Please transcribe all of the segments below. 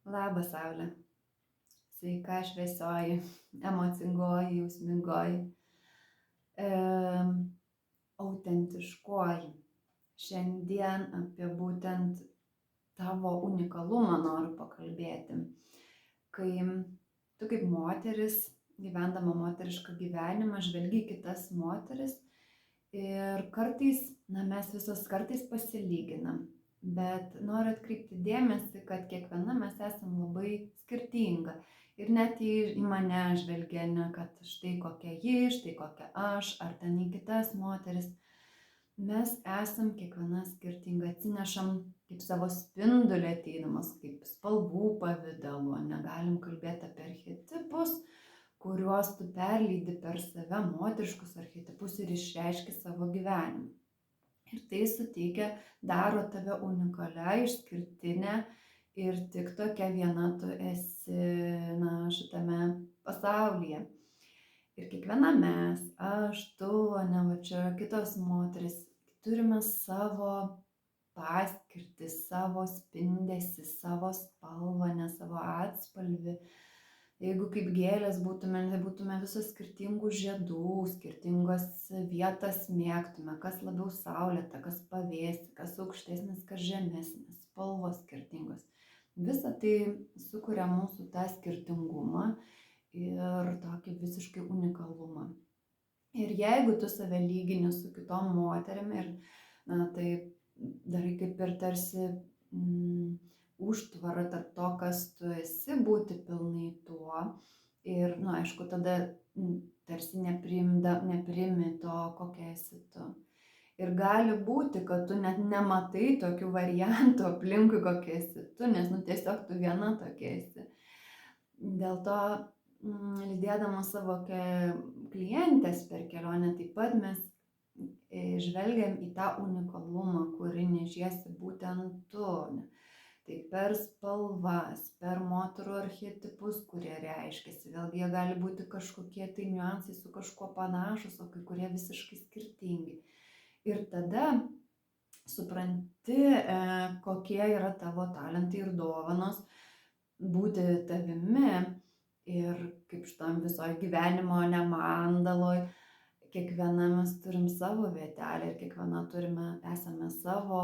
Labas, Saulė. Sveika, šviesioji, emocingoji, jausmingoji, e, autentiškoji. Šiandien apie būtent tavo unikalumą noriu pakalbėti. Kai tu kaip moteris, gyvendama moterišką gyvenimą, žvelgi į kitas moteris ir kartais, mes visos kartais pasilyginam. Bet noriu atkreipti dėmesį, kad kiekviena mes esam labai skirtinga. Ir net į mane žvelgia ne, kad štai kokia ji, štai kokia aš, ar ten į kitas moteris. Mes esam kiekviena skirtinga, atsinešam kaip savo spindulį ateidamas, kaip spalvų pavidalu. Negalim kalbėti apie archetipus, kuriuos tu perleidi per save, moteriškus archetipus ir išreiški savo gyvenimą. Ir tai suteikia, daro tave unikalią, išskirtinę ir tik tokia viena tu esi šitame pasaulyje. Ir kiekviena mes, aš, tu, čia kitos moteris, turime savo paskirtį, savo spindesį, savo spalvą, ne savo atspalvį. Jeigu kaip gėlės būtume visos skirtingų žiedų, skirtingos vietas mėgtume, kas labiau saulėta, kas pavėsi, kas aukštesnis, kas žemesnis, spalvos skirtingos. Visa tai sukuria mūsų tą skirtingumą ir tokį visiškai unikalumą. Ir jeigu tu save lygini su kitom moterim ir tai darai kaip ir tarsi užtvara tarp to, kas tu esi, būti pilnai tuo. Ir, aišku, tada tarsi nepriimi to, kokia esi tu. Ir gali būti, kad tu net nematai tokių variantų aplinkui, kokia esi tu, nes tiesiog tu viena tokia esi. Dėl to, lydėdama savo klientės per kelionę, taip pat mes žvelgiam į tą unikalumą, kurį nešiesi būtent tu. Tai per spalvas, per moterų archetipus, kurie reiškiasi. Vėlgi jie gali būti kažkokie tai niuansai su kažkuo panašus, o kai kurie visiškai skirtingi. Ir tada supranti, kokie yra tavo talentai ir dovanos būti tavimi. Ir kaip šitam visoje gyvenimo nemandaloj, kiekviena mes turim savo vietelę ir kiekviena esame savo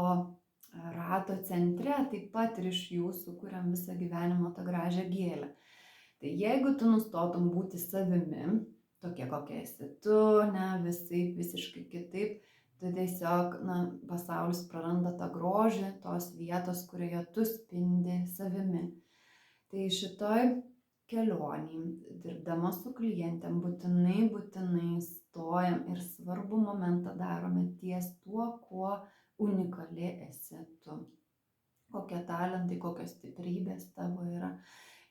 rato centre, taip pat ir iš jų sukuriam visą gyvenimo tą gražią gėlę. Tai jeigu tu nustotum būti savimi, tokia kokia esi tu, visiškai kitaip, tu tiesiog, pasaulis praranda tą grožį, tos vietos, kurioje tu spindi savimi. Tai šitoj kelionėj, dirbdama su klientėm, būtinai stojam ir svarbų momentą darome ties tuo, kuo unikali esi tu. Kokie talentai, kokios stiprybės tavo yra.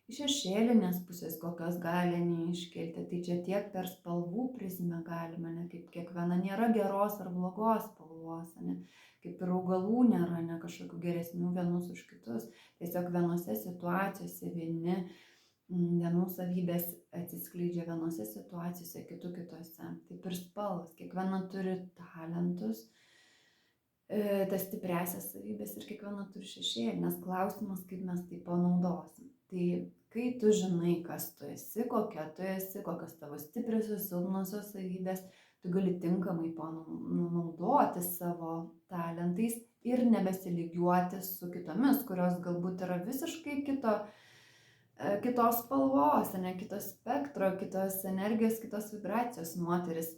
Iš šešėlinės pusės, kokios gali neiškilti. Tai čia tiek per spalvų prizmę galima, kaip kiekviena nėra geros ar blogos spalvos, kaip ir augalų nėra, kažkokių geresnių vienus už kitus. Tiesiog vienose situacijose vienų savybės atsiskleidžia vienose situacijose, kitų kitose. Taip ir spalvos. Kiekviena turi talentus, tas stipriasias savybės ir kiekviena turi šešėlinės. Klausimas, kaip mes tai panaudosim. Tai kai tu žinai, kas tu esi, kokia tu esi, kokios tavo stipriosios, silpnosios savybės, tu gali tinkamai panaudoti savo talentais ir nebesilygiuoti su kitomis, kurios galbūt yra visiškai kitos spalvos, kitos spektro, kitos energijos, kitos vibracijos moteris.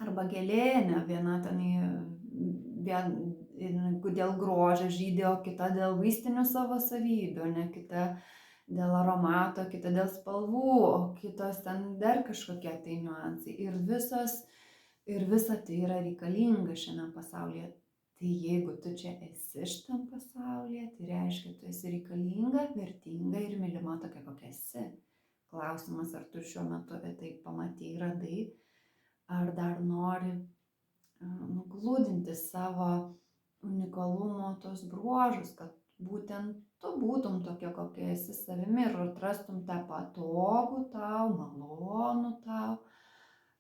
Arba gėlė, viena dėl grožio žydė, o kita dėl vaistinių savo savybių, kita dėl aromato, kita dėl spalvų, o kitos ten dar kažkokie tai niuansai. Ir visa tai yra reikalinga šiame pasaulyje. Tai jeigu tu čia esi šitam pasaulyje, tai reiškia, tu esi reikalinga, vertinga ir mylima tokia, kokia esi. Klausimas, ar tu šiuo metu tai pamatei, radai, ar dar nori nuglūdinti savo unikalumo tos bruožus, kad būtent tu būtum tokia, kokia esi savimi ir atrastum tą patogų tau, malonų tau,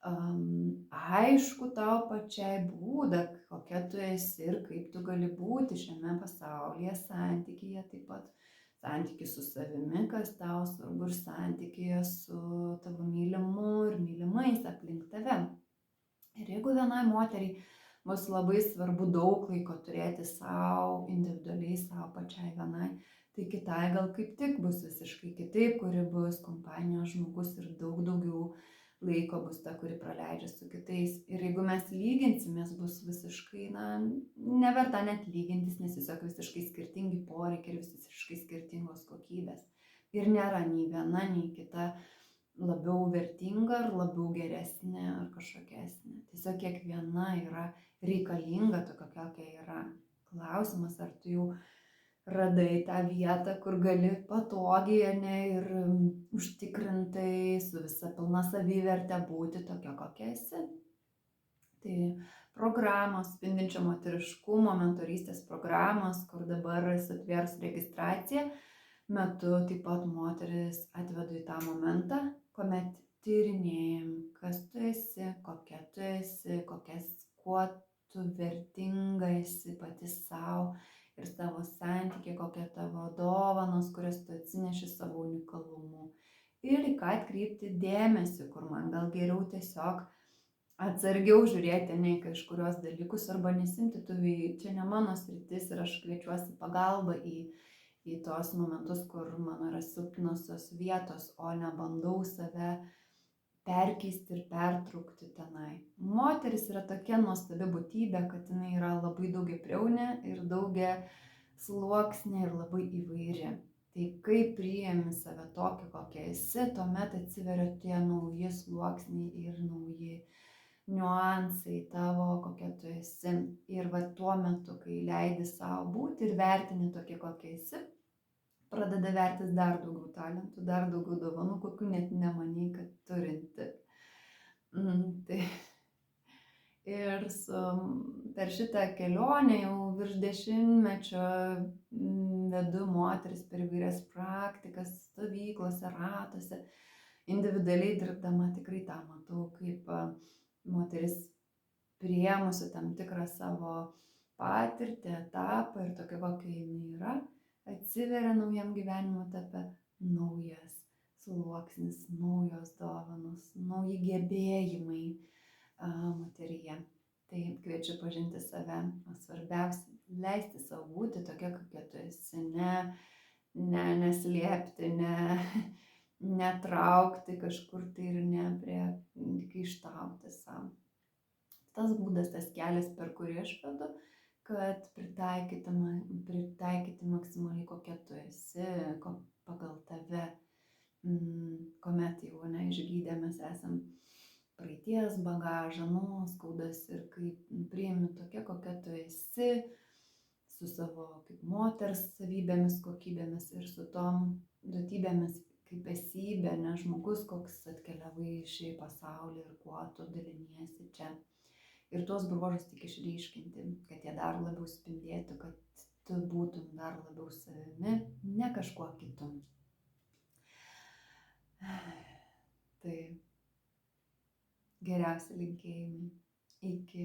aišku tau pačiai būdą, kokia tu esi ir kaip tu gali būti šiame pasaulyje, santykyje taip pat santykį su savimi, kas tau svarbu, ir santykį su tavo mylimu ir mylimais aplink tave. Ir jeigu vienai moteriai bus labai svarbu daug laiko turėti sau, individualiai sau pačiai vienai, tai kitai gal kaip tik bus visiškai kitaip, kuri bus kompanijos žmogus ir daug daugiau laiko bus ta, kuri praleidžia su kitais. Ir jeigu mes lyginsimės, bus visiškai, neverta net lygintis, nes tiesiog visiškai skirtingi poreikiai ir visiškai skirtingos kokybės. Ir nėra nei viena, nei kita labiau vertinga ar labiau geresnė ar kažkokiesnė. Tiesiog kiekviena yra reikalinga tokia, kokia yra. Klausimas, ar tu jau radai tą vietą, kur gali patogiai ir užtikrintai su visa pilna savivertė būti tokia, kokia esi. Tai programos, spindinčio moteriškumo, mentorystės programos, kur dabar esu atvėrus registraciją metu, taip pat moteris atvedu į tą momentą, kuomet tyrinėjam, kas tu esi, kuo tu vertinga esi pati savo ir savo santykiai, kokie tavo dovanos, kurias tu atsineši savo unikalumu. Ir į ką atkreipti dėmesį, kur man gal geriau tiesiog atsargiau žiūrėti ne į kažkurios dalykus arba nesimti tų, čia ne mano sritis ir aš kviečiuosi pagalbą į tos momentus, kur mano yra silpnosios vietos, o ne bandau save perkeisti ir pertraukti tenai. Moteris yra tokia nuostabi būtybė, kad jinai yra labai daugiabriaunė ir daugiasluoksnė ir labai įvairi. Tai kai priimi save tokį, kokia esi, tuomet atsiveria tie nauji sluoksniai ir nauji niuansai tavo, kokia tu esi. Ir va tuo metu, kai leidi savo būti ir vertini tokie, kokia esi, pradeda vertis dar daugiau talentų, dar daugiau dovanų, kokių net nemanei, kad turinti. Tai ir per šitą kelionę jau virš 10 vedu moteris per įvairias praktikas, stovyklose, ratuose, individualiai dirbdama tikrai tą matau, kaip moteris priėmusi tam tikrą savo patirtį, etapą ir tokia, kokia jinai yra, atsiveria naujam gyvenimo etape naujas sluoksnis, naujos dovanos, nauji gebėjimai moteryje. Tai kviečiu pažinti save, o svarbiausia leisti savo būti tokia, kokia tu esi, neslėpti, netraukti kažkur tai ir nepriekaištauti savo. Tas būdas, tas kelias, per kurį aš vedu, kad pritaikyti maksimaliai, kokia tu esi, pagal tave, kuomet jau išgydę mes esam praeities bagažą, nuoskaudas ir kaip priimi tokia, kokia tu esi, su savo kaip moters savybėmis, kokybėmis ir su tom duotybėmis kaip esybė, ne žmogus, koks atkeliavai į šį pasaulį ir kuo tu daliniesi čia. Ir tuos bruožus tik išryškinti, kad jie dar labiau spindėtų, kad tu būtum dar labiau savimi, ne kažkuo kitu. Tai geriausi linkėjimai. Iki.